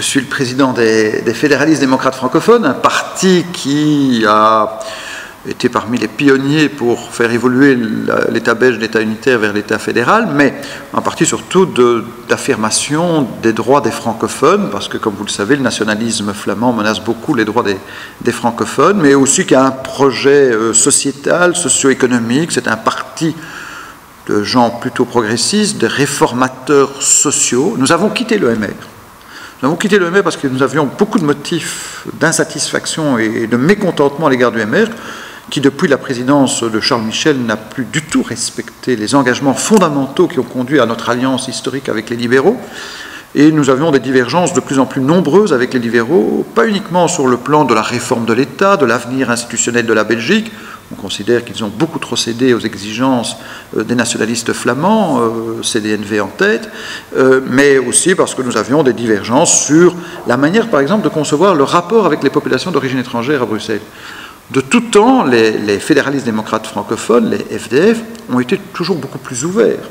suis le président des fédéralistes démocrates francophones, un parti qui a été parmi les pionniers pour faire évoluer l'État belge, l'État unitaire vers l'État fédéral, mais un parti surtout d'affirmation des droits des francophones, parce que, comme vous le savez, le nationalisme flamand menace beaucoup les droits des francophones, mais aussi qui a un projet sociétal, socio-économique. C'est un parti de gens plutôt progressistes, de réformateurs sociaux. Nous avons quitté l'EMR. Nous avons quitté l'EMR parce que nous avions beaucoup de motifs d'insatisfaction et de mécontentement à l'égard du MR, qui, depuis la présidence de Charles Michel, n'a plus du tout respecté les engagements fondamentaux qui ont conduit à notre alliance historique avec les libéraux. Et nous avions des divergences de plus en plus nombreuses avec les libéraux, pas uniquement sur le plan de la réforme de l'État, de l'avenir institutionnel de la Belgique. On considère qu'ils ont beaucoup trop cédé aux exigences des nationalistes flamands, CDNV en tête, mais aussi parce que nous avions des divergences sur la manière, par exemple, de concevoir le rapport avec les populations d'origine étrangère à Bruxelles. De tout temps, les fédéralistes démocrates francophones, les FDF, ont été toujours beaucoup plus ouverts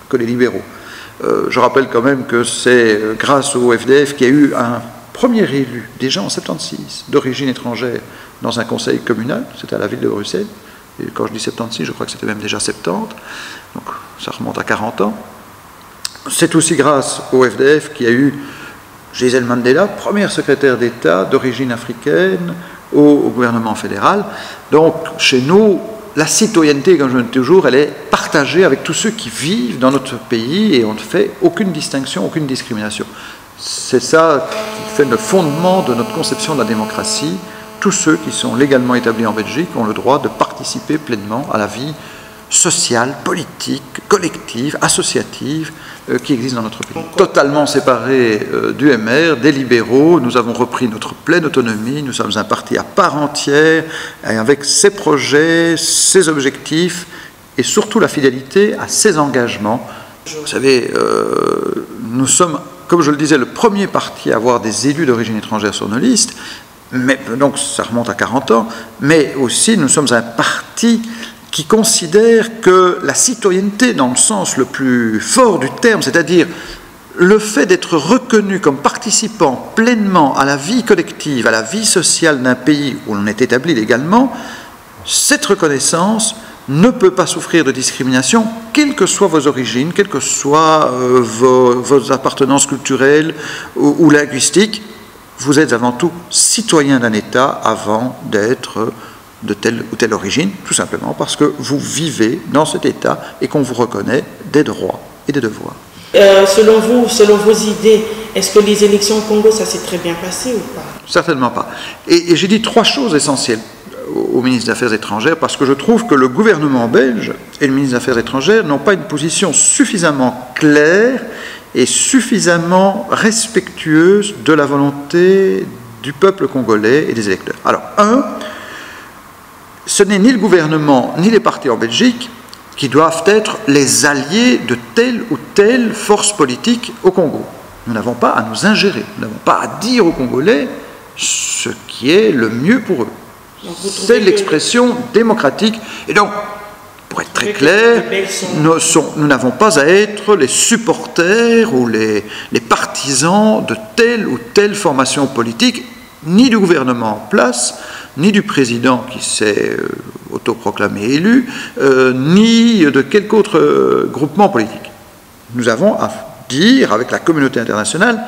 que les libéraux. Je rappelle quand même que c'est grâce au FDF qu'il y a eu un premier élu, déjà en 76, d'origine étrangère, dans un conseil communal, c'était à la ville de Bruxelles. Et quand je dis 76, je crois que c'était même déjà 70, donc ça remonte à 40 ans. C'est aussi grâce au FDF qu'il y a eu Gisèle Mandela, première secrétaire d'État d'origine africaine au gouvernement fédéral. Donc, chez nous, la citoyenneté, comme je le dis toujours, elle est partagée avec tous ceux qui vivent dans notre pays et on ne fait aucune distinction, aucune discrimination. C'est ça qui fait le fondement de notre conception de la démocratie. Tous ceux qui sont légalement établis en Belgique ont le droit de participer pleinement à la vie sociale, politique, collective, associative qui existe dans notre pays. Totalement séparés du MR, des libéraux, nous avons repris notre pleine autonomie, nous sommes un parti à part entière, avec ses projets, ses objectifs et surtout la fidélité à ses engagements. Vous savez, nous sommes, comme je le disais, le premier parti à avoir des élus d'origine étrangère sur nos listes, mais, donc ça remonte à 40 ans, mais aussi nous sommes un parti qui considère que la citoyenneté, dans le sens le plus fort du terme, c'est-à-dire le fait d'être reconnu comme participant pleinement à la vie collective, à la vie sociale d'un pays où l'on est établi légalement, cette reconnaissance ne peut pas souffrir de discrimination, quelles que soient vos origines, quelles que soient vos appartenances culturelles ou linguistiques. Vous êtes avant tout citoyen d'un État avant d'être de telle ou telle origine, tout simplement parce que vous vivez dans cet État et qu'on vous reconnaît des droits et des devoirs. Selon vous, selon vos idées, est-ce que les élections au Congo, ça s'est très bien passé ou pas? Certainement pas. Et j'ai dit trois choses essentielles au ministre des Affaires étrangères, parce que je trouve que le gouvernement belge et le ministre des Affaires étrangères n'ont pas une position suffisamment claire et suffisamment respectueuse de la volonté du peuple congolais et des électeurs. Alors, ce n'est ni le gouvernement ni les partis en Belgique qui doivent être les alliés de telle ou telle force politique au Congo. Nous n'avons pas à nous ingérer, nous n'avons pas à dire aux Congolais ce qui est le mieux pour eux. C'est l'expression démocratique. Et donc, pour être très clair, nous n'avons pas à être les supporters ou les partisans de telle ou telle formation politique, ni du gouvernement en place, ni du président qui s'est autoproclamé élu, ni de quelque autre groupement politique. Nous avons à dire avec la communauté internationale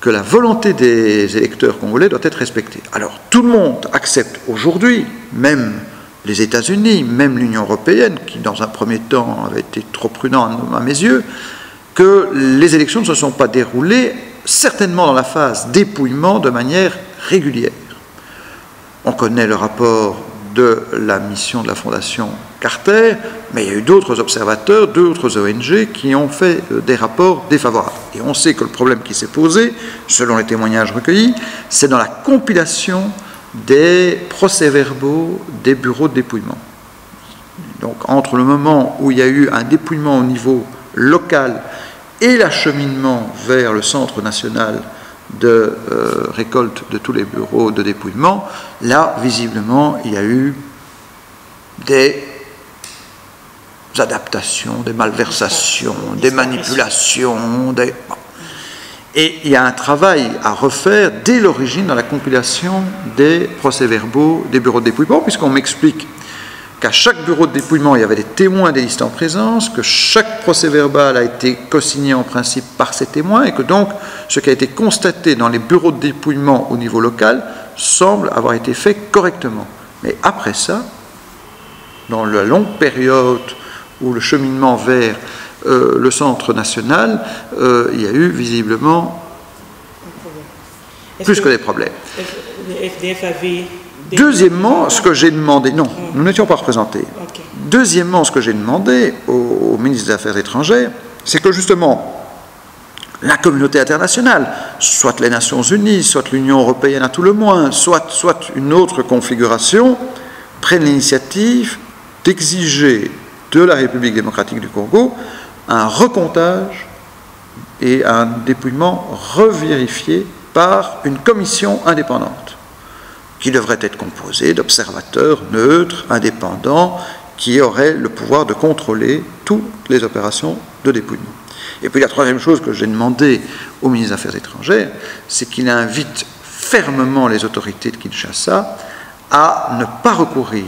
que la volonté des électeurs congolais doit être respectée. Alors tout le monde accepte aujourd'hui, même les États-Unis, même l'Union européenne, qui dans un premier temps avait été trop prudent à mes yeux, que les élections ne se sont pas déroulées, certainement dans la phase dépouillement, de manière régulière. On connaît le rapport de la mission de la Fondation Carter, mais il y a eu d'autres observateurs, d'autres ONG qui ont fait des rapports défavorables. Et on sait que le problème qui s'est posé, selon les témoignages recueillis, c'est dans la compilation des procès-verbaux des bureaux de dépouillement. Donc entre le moment où il y a eu un dépouillement au niveau local et l'acheminement vers le Centre national de récolte de tous les bureaux de dépouillement, là, visiblement, il y a eu des adaptations, des malversations, des manipulations, Et il y a un travail à refaire dès l'origine dans la compilation des procès-verbaux des bureaux de dépouillement, puisqu'on m'explique qu'à chaque bureau de dépouillement, il y avait des témoins des listes en présence, que chaque procès-verbal a été co-signé en principe par ces témoins, et que donc ce qui a été constaté dans les bureaux de dépouillement au niveau local semble avoir été fait correctement. Mais après ça, dans la longue période où le cheminement vers le centre national, il y a eu visiblement plus que des problèmes. Le FDF avait... Deuxièmement, ce que j'ai demandé, non, nous n'étions pas représentés. Okay. Deuxièmement, ce que j'ai demandé au ministre des Affaires étrangères, c'est que justement, la communauté internationale, soit les Nations Unies, soit l'Union européenne à tout le moins, soit une autre configuration, prenne l'initiative d'exiger de la République démocratique du Congo un recomptage et un dépouillement revérifié par une commission indépendante, qui devrait être composée d'observateurs neutres, indépendants, qui auraient le pouvoir de contrôler toutes les opérations de dépouillement. Et puis la troisième chose que j'ai demandé au ministre des Affaires étrangères, c'est qu'il invite fermement les autorités de Kinshasa à ne pas recourir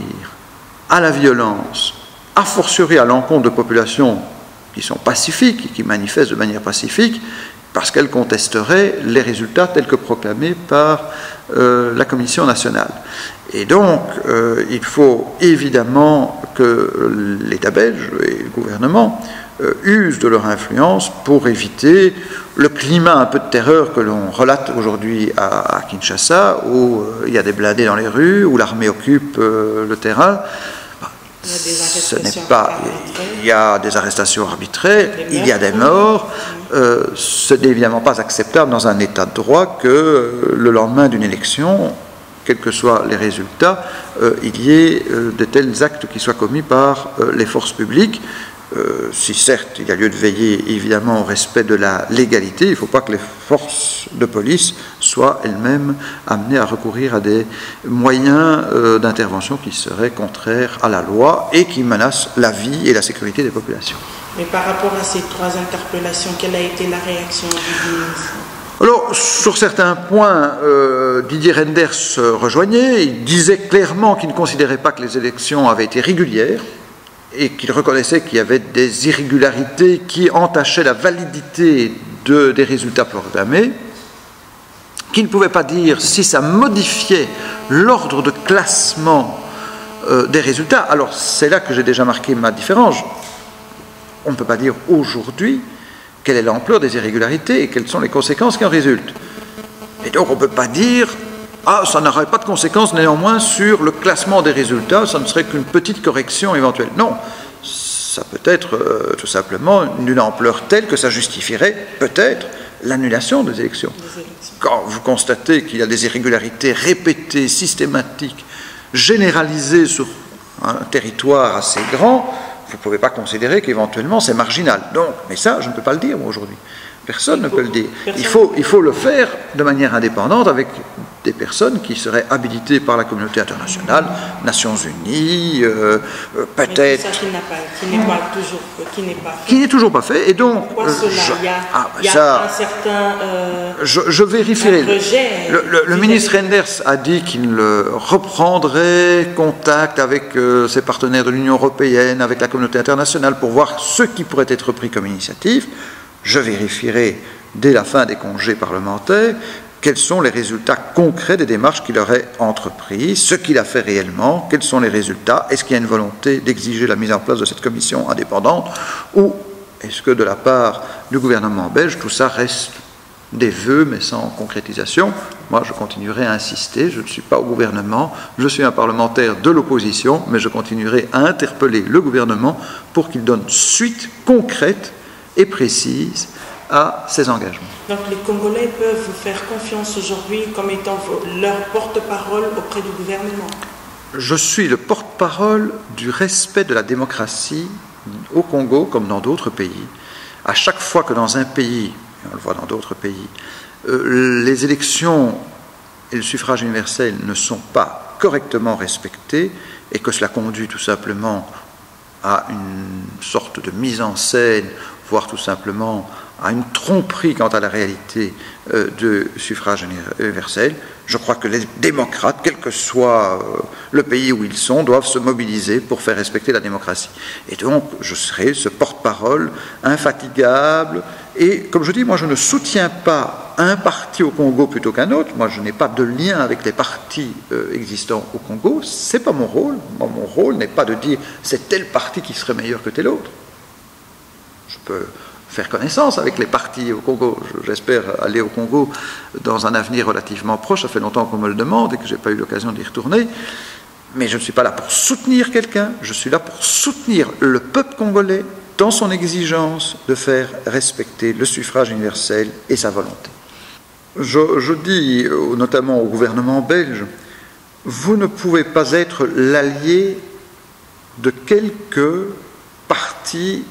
à la violence, a fortiori à l'encontre de populations qui sont pacifiques, qui manifestent de manière pacifique, parce qu'elles contesteraient les résultats tels que proclamés par la Commission nationale. Et donc, il faut évidemment que l'État belge et le gouvernement usent de leur influence pour éviter le climat un peu de terreur que l'on relate aujourd'hui à Kinshasa, où il y a des blindés dans les rues, où l'armée occupe le terrain. Ce n'est pas... Il y a des arrestations arbitraires, il y a des morts. Ce n'est évidemment pas acceptable dans un état de droit que le lendemain d'une élection, quels que soient les résultats, il y ait de tels actes qui soient commis par les forces publiques. Si certes il y a lieu de veiller évidemment au respect de la légalité, il ne faut pas que les forces de police soient elles-mêmes amenées à recourir à des moyens d'intervention qui seraient contraires à la loi et qui menacent la vie et la sécurité des populations. Mais par rapport à ces trois interpellations, quelle a été la réaction du ministre ? Alors, sur certains points, Didier Reynders se rejoignait. Il disait clairement qu'il ne considérait pas que les élections avaient été régulières et qu'il reconnaissait qu'il y avait des irrégularités qui entachaient la validité des résultats proclamés, qu'il ne pouvait pas dire si ça modifiait l'ordre de classement des résultats. Alors, c'est là que j'ai déjà marqué ma différence. On ne peut pas dire aujourd'hui quelle est l'ampleur des irrégularités et quelles sont les conséquences qui en résultent. Et donc, on ne peut pas dire ah, ça n'aurait pas de conséquences néanmoins sur le classement des résultats, ça ne serait qu'une petite correction éventuelle. Non, ça peut être tout simplement d'une ampleur telle que ça justifierait peut-être l'annulation des élections. Quand vous constatez qu'il y a des irrégularités répétées, systématiques, généralisées sur un territoire assez grand, vous ne pouvez pas considérer qu'éventuellement c'est marginal. Donc, mais ça, je ne peux pas le dire moi aujourd'hui. Personne ne peut le dire. Il faut le faire de manière indépendante avec des personnes qui seraient habilitées par la communauté internationale, Nations Unies, peut-être... Qui n'est toujours pas fait. Et donc... Pourquoi cela il y a un certain... je vérifierai. Le ministre Reynders a dit qu'il reprendrait contact avec ses partenaires de l'Union européenne, avec la communauté internationale, pour voir ce qui pourrait être pris comme initiative. Je vérifierai dès la fin des congés parlementaires quels sont les résultats concrets des démarches qu'il aurait entreprises, ce qu'il a fait réellement, quels sont les résultats, est-ce qu'il y a une volonté d'exiger la mise en place de cette commission indépendante, ou est-ce que de la part du gouvernement belge, tout ça reste des vœux mais sans concrétisation. Moi, je continuerai à insister, je ne suis pas au gouvernement, je suis un parlementaire de l'opposition, mais je continuerai à interpeller le gouvernement pour qu'il donne suite concrète et précise à ces engagements. Donc les Congolais peuvent vous faire confiance aujourd'hui comme étant leur porte-parole auprès du gouvernement? Je suis le porte-parole du respect de la démocratie au Congo comme dans d'autres pays. À chaque fois que dans un pays, et on le voit dans d'autres pays, les élections et le suffrage universel ne sont pas correctement respectés et que cela conduit tout simplement à une sorte de mise en scène, voire tout simplement à une tromperie quant à la réalité du suffrage universel. Je crois que les démocrates, quel que soit le pays où ils sont, doivent se mobiliser pour faire respecter la démocratie. Et donc, je serai ce porte-parole infatigable. Et comme je dis, moi, je ne soutiens pas un parti au Congo plutôt qu'un autre. Moi, je n'ai pas de lien avec les partis existants au Congo. Ce n'est pas mon rôle. Moi, mon rôle n'est pas de dire c'est tel parti qui serait meilleur que tel autre. Je peux faire connaissance avec les partis au Congo. J'espère aller au Congo dans un avenir relativement proche. Ça fait longtemps qu'on me le demande et que je n'ai pas eu l'occasion d'y retourner. Mais je ne suis pas là pour soutenir quelqu'un. Je suis là pour soutenir le peuple congolais dans son exigence de faire respecter le suffrage universel et sa volonté. Je dis notamment au gouvernement belge, vous ne pouvez pas être l'allié de quelques partis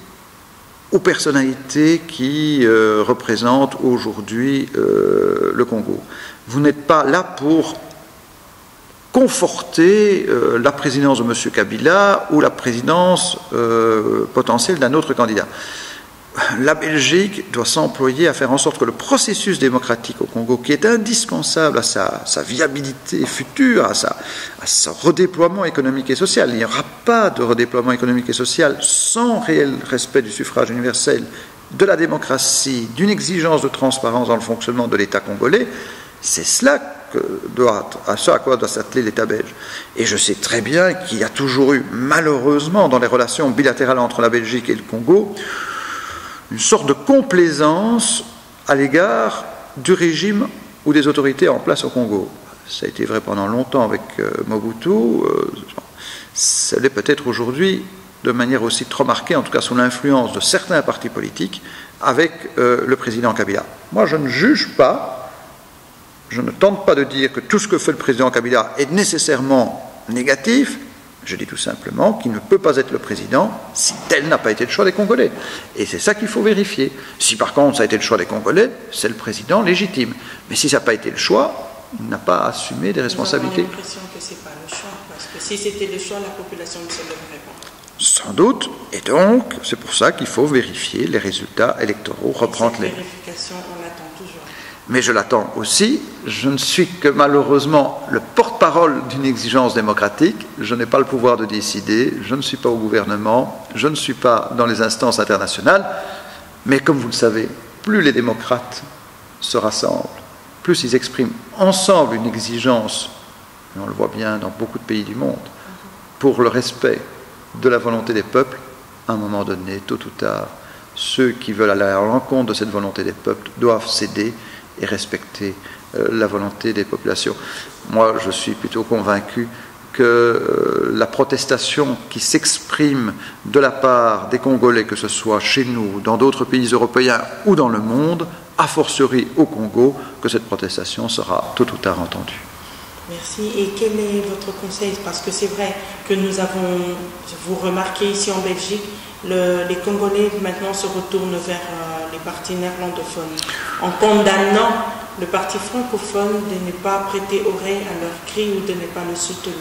ou personnalités qui représentent aujourd'hui le Congo. Vous n'êtes pas là pour conforter la présidence de M. Kabila ou la présidence potentielle d'un autre candidat. La Belgique doit s'employer à faire en sorte que le processus démocratique au Congo, qui est indispensable à sa viabilité future, à son redéploiement économique et social, il n'y aura pas de redéploiement économique et social sans réel respect du suffrage universel, de la démocratie, d'une exigence de transparence dans le fonctionnement de l'État congolais. C'est cela à ce à quoi doit s'atteler l'État belge. Et je sais très bien qu'il y a toujours eu, malheureusement, dans les relations bilatérales entre la Belgique et le Congo, une sorte de complaisance à l'égard du régime ou des autorités en place au Congo. Ça a été vrai pendant longtemps avec Mobutu, ça l'est peut-être aujourd'hui de manière aussi trop marquée, en tout cas sous l'influence de certains partis politiques, avec le président Kabila. Moi, je ne juge pas, je ne tente pas de dire que tout ce que fait le président Kabila est nécessairement négatif. Je dis tout simplement qu'il ne peut pas être le président si tel n'a pas été le choix des Congolais. Et c'est ça qu'il faut vérifier. Si par contre ça a été le choix des Congolais, c'est le président légitime. Mais si ça n'a pas été le choix, il n'a pas assumé des responsabilités. J'ai l'impression que ce n'est pas le choix, parce que si c'était le choix, la population ne se lèverait pas. Sans doute, et donc c'est pour ça qu'il faut vérifier les résultats électoraux, reprendre les... vérification, on l'attend toujours. Mais je l'attends aussi. Je ne suis que malheureusement le porte-parole d'une exigence démocratique. Je n'ai pas le pouvoir de décider. Je ne suis pas au gouvernement. Je ne suis pas dans les instances internationales. Mais comme vous le savez, plus les démocrates se rassemblent, plus ils expriment ensemble une exigence, et on le voit bien dans beaucoup de pays du monde, pour le respect de la volonté des peuples, à un moment donné, tôt ou tard, ceux qui veulent aller à l'encontre de cette volonté des peuples doivent céder et respecter la volonté des populations. Moi, je suis plutôt convaincu que la protestation qui s'exprime de la part des Congolais, que ce soit chez nous, dans d'autres pays européens ou dans le monde, a fortiori au Congo, que cette protestation sera tôt ou tard entendue. Merci. Et quel est votre conseil? Parce que c'est vrai que nous avons, vous remarquez ici en Belgique, les Congolais maintenant se retournent vers les partis néerlandophones, en condamnant le parti francophone de ne pas prêter oreille à leurs cris ou de ne pas le soutenir.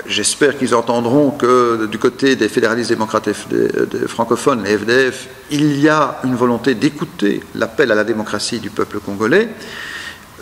J'espère qu'ils entendront que du côté des fédéralistes démocrates francophones, les FDF, il y a une volonté d'écouter l'appel à la démocratie du peuple congolais.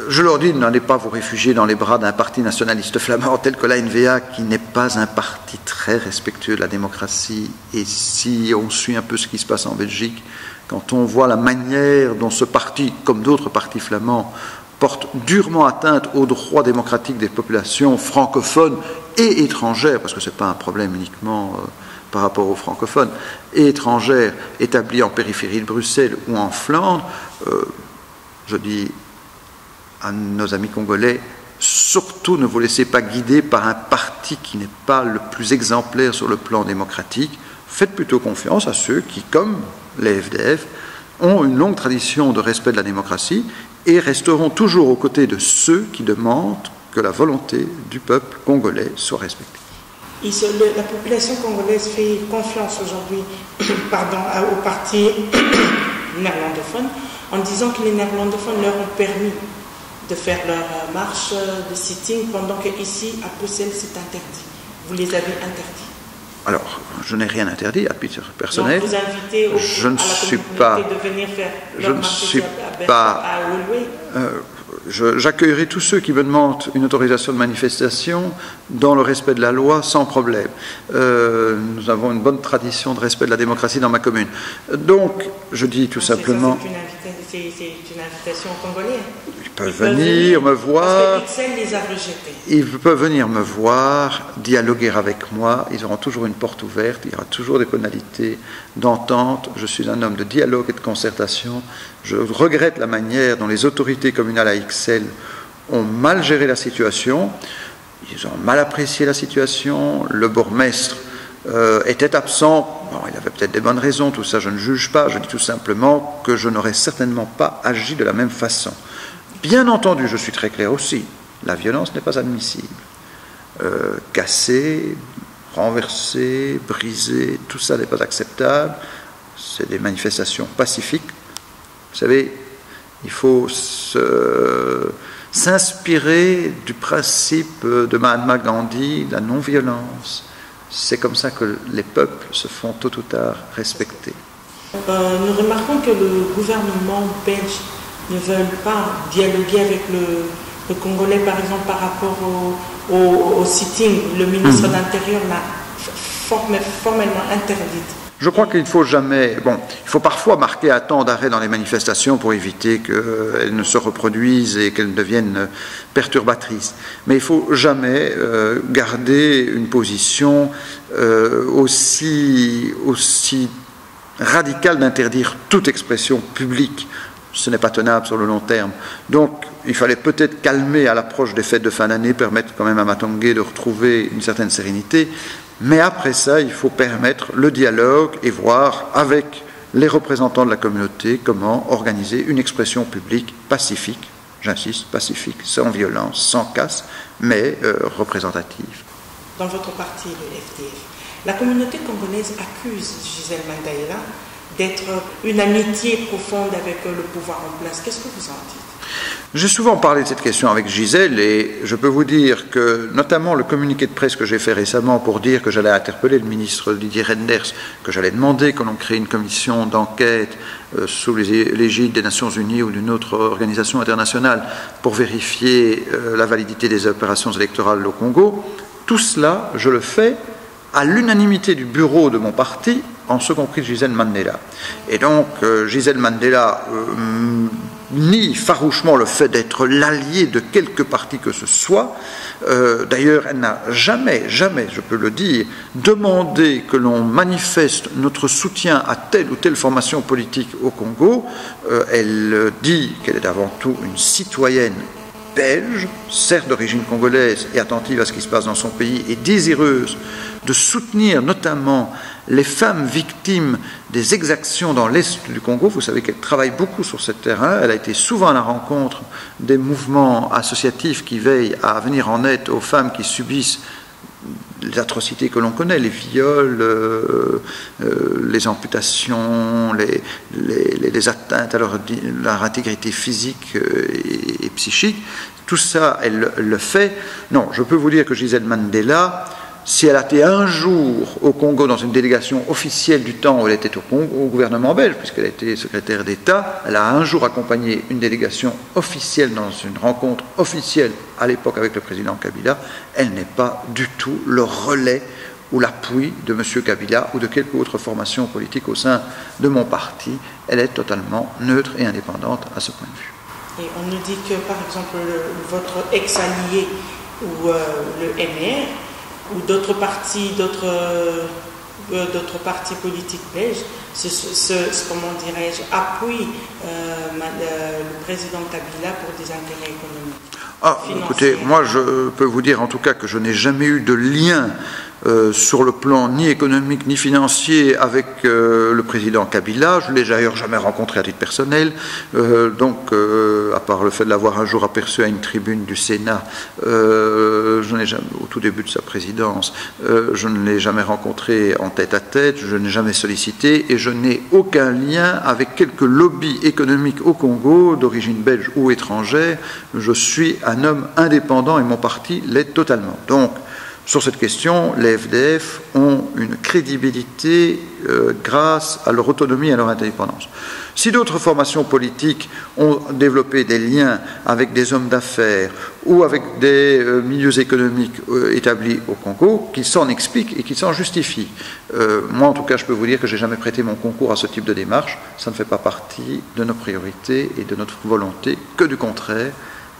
Je leur dis, n'allez pas vous réfugier dans les bras d'un parti nationaliste flamand tel que l'ANVA, qui n'est pas un parti très respectueux de la démocratie. Et si on suit un peu ce qui se passe en Belgique, quand on voit la manière dont ce parti, comme d'autres partis flamands, porte durement atteinte aux droits démocratiques des populations francophones et étrangères, parce que ce n'est pas un problème uniquement par rapport aux francophones, et étrangères établies en périphérie de Bruxelles ou en Flandre, je dis à nos amis congolais, surtout ne vous laissez pas guider par un parti qui n'est pas le plus exemplaire sur le plan démocratique. Faites plutôt confiance à ceux qui, comme les FDF, ont une longue tradition de respect de la démocratie et resteront toujours aux côtés de ceux qui demandent que la volonté du peuple congolais soit respectée. La population congolaise fait confiance aujourd'hui au parti néerlandophone en disant que les néerlandophones leur ont permis de faire leur marche de sitting pendant qu'ici, à Bruxelles, c'est interdit. Vous les avez interdits. Alors, je n'ai rien interdit à titre personnel. Donc vous invitez je ne à la suis communauté pas, de venir faire je leur ne marché suis pas, à Woluwe. J'accueillerai tous ceux qui me demandent une autorisation de manifestation dans le respect de la loi, sans problème. Nous avons une bonne tradition de respect de la démocratie dans ma commune. Donc, je dis tout simplement... C'est une invitation aux Congolais. Ils peuvent venir me voir. Parce que Ixelles les a rejetés. Ils peuvent venir me voir, dialoguer avec moi. Ils auront toujours une porte ouverte. Il y aura toujours des modalités d'entente. Je suis un homme de dialogue et de concertation. Je regrette la manière dont les autorités communales à Ixelles ont mal géré la situation. Ils ont mal apprécié la situation. Le bourgmestre était absent. Bon, il avait peut-être des bonnes raisons, tout ça je ne juge pas. Je dis tout simplement que je n'aurais certainement pas agi de la même façon. Bien entendu, je suis très clair aussi, la violence n'est pas admissible. Casser, renverser, briser, tout ça n'est pas acceptable. C'est des manifestations pacifiques. Vous savez, il faut s'inspirer du principe de Mahatma Gandhi, de la non-violence. C'est comme ça que les peuples se font tôt ou tard respecter. Nous remarquons que le gouvernement belge ne veut pas dialoguer avec le Congolais, par exemple, par rapport au sitting. Le ministre de l'Intérieur l'a formellement interdite. Je crois qu'il ne faut jamais... Bon, il faut parfois marquer un temps d'arrêt dans les manifestations pour éviter qu'elles ne se reproduisent et qu'elles deviennent perturbatrices. Mais il ne faut jamais garder une position aussi radicale d'interdire toute expression publique. Ce n'est pas tenable sur le long terme. Donc, il fallait peut-être calmer à l'approche des fêtes de fin d'année, permettre quand même à Matongé de retrouver une certaine sérénité. Mais après ça, il faut permettre le dialogue et voir avec les représentants de la communauté comment organiser une expression publique pacifique, j'insiste, pacifique, sans violence, sans casse, mais représentative. Dans votre parti, le FDF, la communauté congolaise accuse Gisèle Mandaïla d'être une amitié profonde avec le pouvoir en place. Qu'est-ce que vous en dites? J'ai souvent parlé de cette question avec Gisèle et je peux vous dire que, notamment le communiqué de presse que j'ai fait récemment pour dire que j'allais interpeller le ministre Didier Reynders, que j'allais demander que l'on crée une commission d'enquête sous l'égide des Nations Unies ou d'une autre organisation internationale pour vérifier la validité des opérations électorales au Congo, tout cela, je le fais à l'unanimité du bureau de mon parti, en ce compris Gisèle Mandela. Et donc, Gisèle Mandela nie farouchement le fait d'être l'allié de quelque parti que ce soit. D'ailleurs, elle n'a jamais, je peux le dire, demandé que l'on manifeste notre soutien à telle ou telle formation politique au Congo. Elle dit qu'elle est avant tout une citoyenne belge, certes d'origine congolaise et attentive à ce qui se passe dans son pays, et désireuse de soutenir notamment les femmes victimes des exactions dans l'Est du Congo. Vous savez qu'elle travaille beaucoup sur ce terrain. Elle a été souvent à la rencontre des mouvements associatifs qui veillent à venir en aide aux femmes qui subissent les atrocités que l'on connaît, les viols, les amputations, les atteintes à leur intégrité physique et psychique. Tout ça, elle le fait. Non, je peux vous dire que Gisèle Mandela, si elle a été un jour au Congo dans une délégation officielle du temps où elle était au gouvernement belge, puisqu'elle a été secrétaire d'État, elle a un jour accompagné une délégation officielle dans une rencontre officielle à l'époque avec le président Kabila. Elle n'est pas du tout le relais ou l'appui de M. Kabila ou de quelque autre formation politique au sein de mon parti. Elle est totalement neutre et indépendante à ce point de vue. Et on nous dit que, par exemple, votre ex-allié ou le MR ou d'autres partis politiques belges, comment dirais-je, appuient le président Kabila pour des intérêts économiques. Écoutez, moi je peux vous dire en tout cas que je n'ai jamais eu de lien sur le plan ni économique ni financier avec le président Kabila. Je ne l'ai d'ailleurs jamais rencontré à titre personnel, donc à part le fait de l'avoir un jour aperçu à une tribune du Sénat, je n'ai jamais, au tout début de sa présidence, je ne l'ai jamais rencontré en tête à tête, je n'ai jamais sollicité et je n'ai aucun lien avec quelques lobbies économiques au Congo d'origine belge ou étrangère. Je suis un homme indépendant et mon parti l'est totalement. Donc, Sur cette question, les FDF ont une crédibilité grâce à leur autonomie et à leur indépendance. Si d'autres formations politiques ont développé des liens avec des hommes d'affaires ou avec des milieux économiques établis au Congo, qu'ils s'en expliquent et qu'ils s'en justifient. Moi, en tout cas, je peux vous dire que je n'ai jamais prêté mon concours à ce type de démarche. Ça ne fait pas partie de nos priorités et de notre volonté, que du contraire,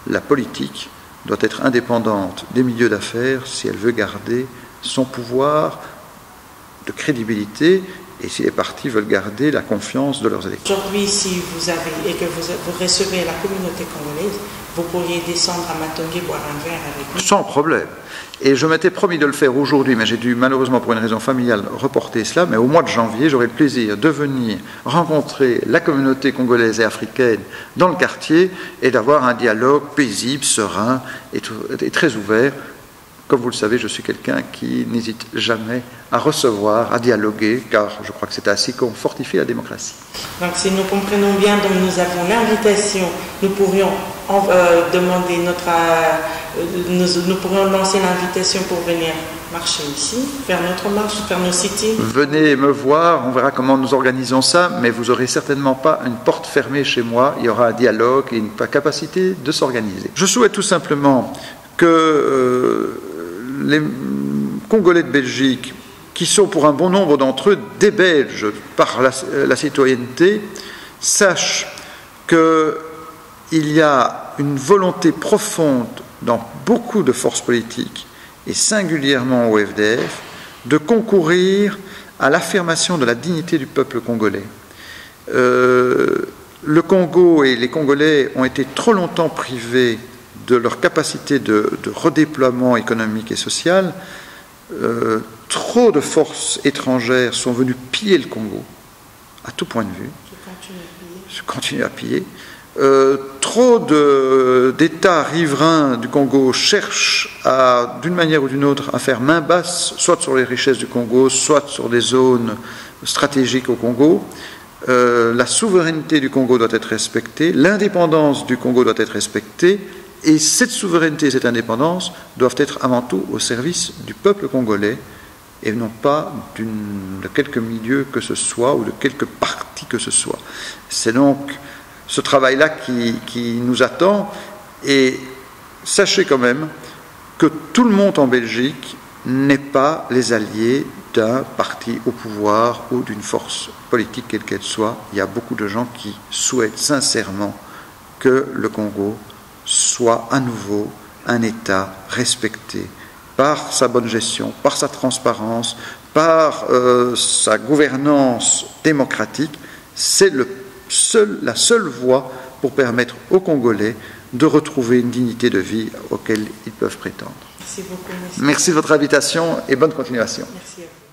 la politique doit être indépendante des milieux d'affaires si elle veut garder son pouvoir de crédibilité et si les partis veulent garder la confiance de leurs électeurs. Aujourd'hui, si vous avez et que vous recevez la communauté congolaise, vous pourriez descendre à Matongé boire un verre avec nous? Sans problème. Et je m'étais promis de le faire aujourd'hui, mais j'ai dû malheureusement pour une raison familiale reporter cela, mais au mois de janvier, j'aurai le plaisir de venir rencontrer la communauté congolaise et africaine dans le quartier et d'avoir un dialogue paisible, serein et très ouvert. Comme vous le savez, je suis quelqu'un qui n'hésite jamais à recevoir, à dialoguer, car je crois que c'est ainsi qu'on fortifie la démocratie. Donc si nous comprenons bien, donc nous avons l'invitation, nous pourrions demander nous pourrions lancer l'invitation pour venir marcher ici, faire notre marche, faire nos sit-ins. Venez me voir, on verra comment nous organisons ça, mais vous n'aurez certainement pas une porte fermée chez moi, il y aura un dialogue et une capacité de s'organiser. Je souhaite tout simplement que les Congolais de Belgique, qui sont pour un bon nombre d'entre eux des Belges par la citoyenneté, sachent qu'il y a une volonté profonde dans beaucoup de forces politiques, et singulièrement au FDF, de concourir à l'affirmation de la dignité du peuple congolais. Le Congo et les Congolais ont été trop longtemps privés de leur capacité de redéploiement économique et social. Trop de forces étrangères sont venues piller le Congo, à tout point de vue. Je continue à piller. Trop d'États riverains du Congo cherchent, d'une manière ou d'une autre, à faire main basse, soit sur les richesses du Congo, soit sur des zones stratégiques au Congo. La souveraineté du Congo doit être respectée, l'indépendance du Congo doit être respectée, et cette souveraineté et cette indépendance doivent être avant tout au service du peuple congolais et non pas de quelque milieu que ce soit ou de quelque parti que ce soit. C'est donc ce travail-là qui nous attend, et sachez quand même que tout le monde en Belgique n'est pas les alliés d'un parti au pouvoir ou d'une force politique quelle qu'elle soit. Il y a beaucoup de gens qui souhaitent sincèrement que le Congo soit à nouveau un État respecté par sa bonne gestion, par sa transparence, par sa gouvernance démocratique. C'est la seule voie pour permettre aux Congolais de retrouver une dignité de vie auquel ils peuvent prétendre. Merci beaucoup. Merci de votre invitation et bonne continuation. Merci à vous.